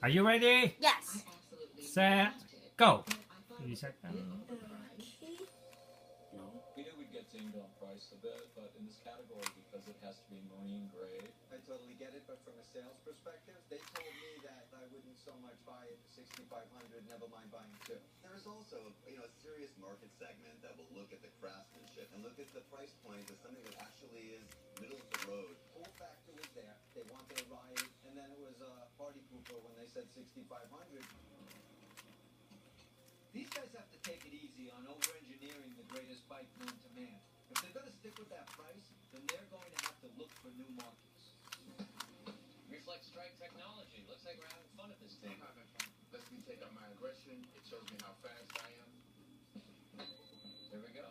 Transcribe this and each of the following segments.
Are you ready? Yes. Set, go. 3 seconds. We knew we'd get dinged on price a bit, but in this category, because it has to be marine grade. I totally get it, but from a sales perspective, they told me that I wouldn't so much buy it for $6,500, never mind buying two. There is also, a serious market segment that will look at the craftsmanship and look at the price point as something that actually is middle of the road. Cool factor was there. They wanted a ride, and then it was a party pooper when they said $6,500. These guys have to take it easy on over-engineering the greatest bike known to man. If they're going to stick with that price, then they're going to have to look for new markets. Reflex strike technology. Looks like we're having fun at this thing. Lets me take out my aggression. It shows me how fast I am. Here we go.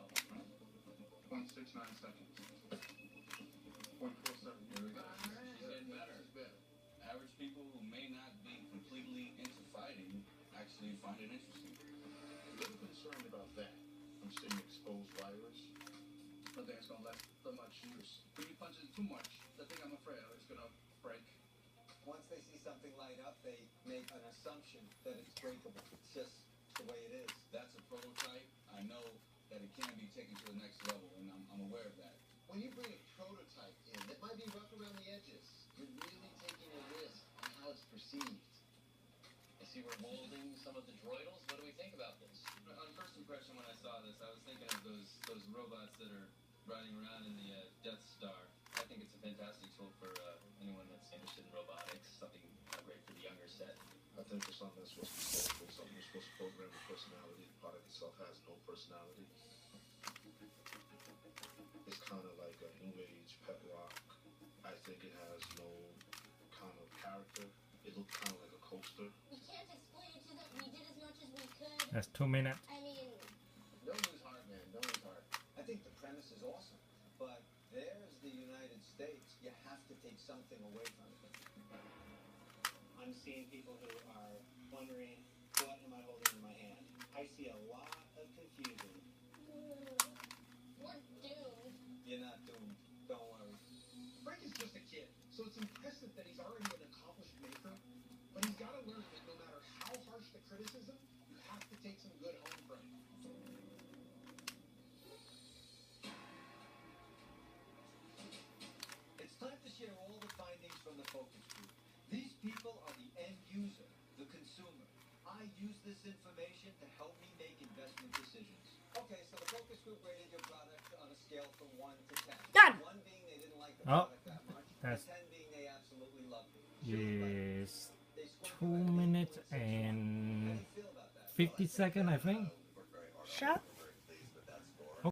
0.69 seconds. 0.47. Here we go. She's getting better. She's better. Average people who may not be completely into fighting actually find it interesting. A little concerned about that. I'm seeing exposed wires. I think it's going to last for much use. When you punch it too much, the thing I'm afraid of is going to break. Once they see something light up, they make an assumption that it's breakable. It's just the way it is. That's a prototype. I know that it can be taken to the next level, and I'm aware of that. When you bring a prototype in, that might be rough around the edges. You're really taking a risk on how it's perceived. I see we're molding some of the droidals. What do we think about this? On first impression, when I saw this, I was thinking of those robots that are riding around in the Death Star. I think it's a fantastic tool for anyone that's interested in robotics. Something great for the younger set. I think for something that's supposed to be soulful, something that's supposed to program with personality, the product itself has no personality. It's kind of like a new age pet rock. I think it has no kind of character. It looks kind of like a coaster. We can't explain it to them. We did as much as we could. That's 2 minutes. I mean, Don't lose heart, man. Don't lose heart. I think the premise is awesome, but there's the United States. You have to take something away from it. I'm seeing people who are wondering, what am I holding in my hand? I see a lot of confusion. we're doomed. You're not doomed. Don't worry. Frank is just a kid, so it's impressive that he's already an accomplished maker, but he's got to learn that no matter how harsh the criticism, you have to take some good home from it. It's time to share all the findings from the focus group. These people are the end user, the consumer. I use this information to help me make investment decisions. Okay, so the focus group rated your product on a scale from 1 to 10. Done. 1 being they didn't like the Oh, product that much, that's- and 10 being they absolutely loved it. Yes. They scored 2 you at minutes 8.6. How do and you feel about that? 50 seconds, I think. We work very hard on it. Shut